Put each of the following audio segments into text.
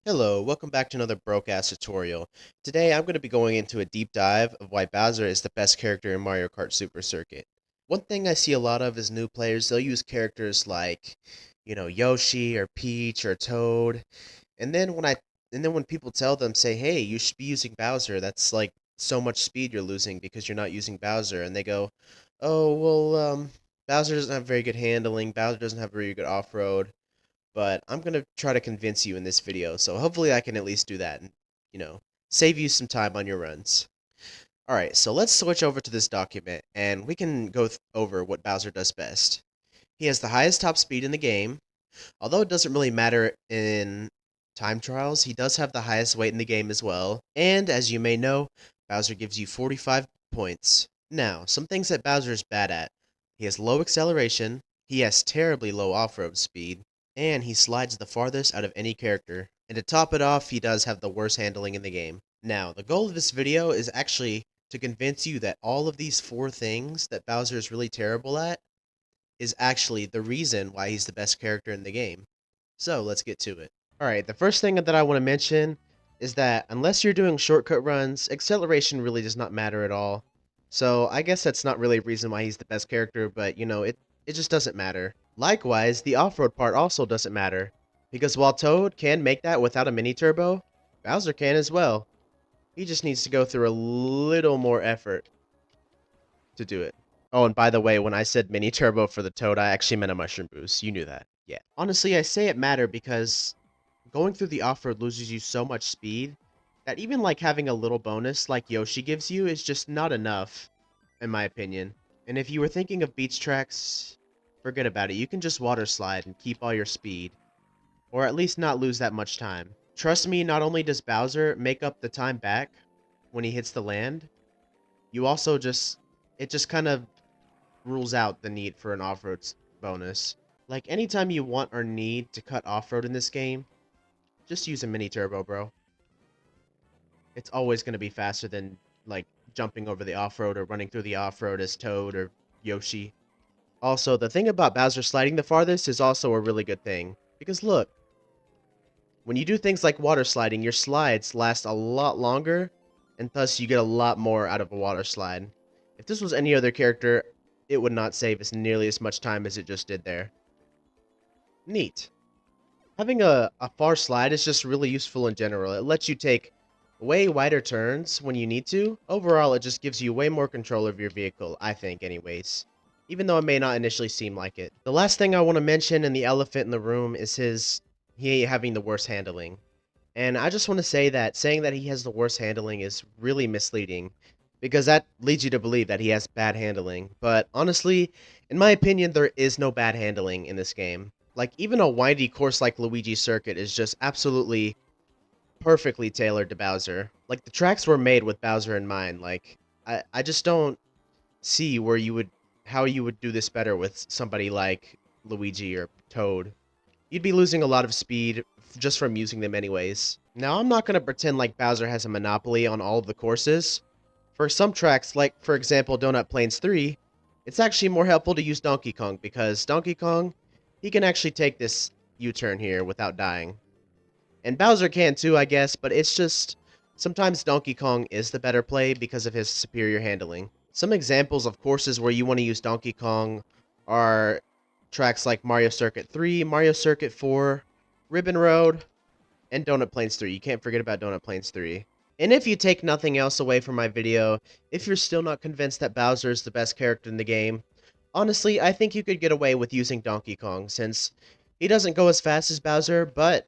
Hello, welcome back to another broke-ass tutorial. Today I'm going to be going into a deep dive of why Bowser is the best character in Mario Kart Super Circuit. One thing I see a lot of is new players, they'll use characters like, Yoshi or Peach or Toad, and then when people tell them, say, hey, you should be using Bowser, that's like so much speed you're losing because you're not using Bowser, and they go, oh, well, Bowser doesn't have very good handling, Bowser doesn't have very good off-road, but I'm going to try to convince you in this video, so hopefully I can at least do that and, save you some time on your runs. Alright, so let's switch over to this document, and we can go over what Bowser does best. He has the highest top speed in the game. Although it doesn't really matter in time trials, he does have the highest weight in the game as well. And, as you may know, Bowser gives you 45 points. Now, some things that Bowser is bad at. He has low acceleration, he has terribly low off-road speed, and he slides the farthest out of any character. And to top it off, he does have the worst handling in the game. Now, the goal of this video is actually to convince you that all of these four things that Bowser is really terrible at is actually the reason why he's the best character in the game. So, let's get to it. Alright, the first thing that I want to mention is that unless you're doing shortcut runs, acceleration really does not matter at all. So, I guess that's not really a reason why he's the best character, but it just doesn't matter. Likewise, the off-road part also doesn't matter, because while Toad can make that without a mini-turbo, Bowser can as well. He just needs to go through a little more effort to do it. Oh, and by the way, when I said mini turbo for the Toad, I actually meant a mushroom boost. You knew that. Yeah. Honestly, I say it mattered because going through the off-road loses you so much speed that even like having a little bonus like Yoshi gives you is just not enough, in my opinion. And if you were thinking of beach tracks, forget about it. You can just water slide and keep all your speed, or at least not lose that much time. Trust me, not only does Bowser make up the time back when he hits the land, you also it just kind of rules out the need for an off-road bonus. Like, anytime you want or need to cut off-road in this game, just use a mini turbo, bro. It's always going to be faster than, like, jumping over the off-road or running through the off-road as Toad or Yoshi. Also, the thing about Bowser sliding the farthest is also a really good thing. Because look, when you do things like water sliding, your slides last a lot longer, and thus you get a lot more out of a water slide. If this was any other character, it would not save us nearly as much time as it just did there. Neat. Having a far slide is just really useful in general. It lets you take way wider turns when you need to. Overall, it just gives you way more control of your vehicle, I think anyways. Even though it may not initially seem like it. The last thing I want to mention in the elephant in the room is he having the worst handling. And I just want to say that saying that he has the worst handling is really misleading, because that leads you to believe that he has bad handling. But honestly, in my opinion, there is no bad handling in this game. Like, even a windy course like Luigi's Circuit is just absolutely perfectly tailored to Bowser. Like, the tracks were made with Bowser in mind. Like, I just don't see how you would do this better with somebody like Luigi or Toad. You'd be losing a lot of speed just from using them anyways. Now, I'm not going to pretend like Bowser has a monopoly on all of the courses. For some tracks, like for example Donut Plains 3, it's actually more helpful to use Donkey Kong because Donkey Kong, he can actually take this U-turn here without dying. And Bowser can too, I guess, but it's just sometimes Donkey Kong is the better play because of his superior handling. Some examples of courses where you want to use Donkey Kong are tracks like Mario Circuit 3, Mario Circuit 4, Ribbon Road, and Donut Plains 3. You can't forget about Donut Plains 3. And if you take nothing else away from my video, if you're still not convinced that Bowser is the best character in the game, honestly, I think you could get away with using Donkey Kong, since he doesn't go as fast as Bowser, but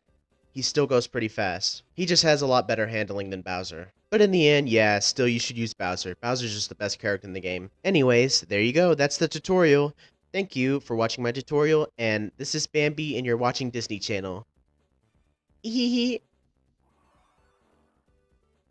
he still goes pretty fast. He just has a lot better handling than Bowser. But in the end, yeah, still you should use Bowser. Bowser's just the best character in the game. Anyways, there you go, that's the tutorial. Thank you for watching my tutorial, and this is Bambi, and you're watching Disney Channel. Hee hee.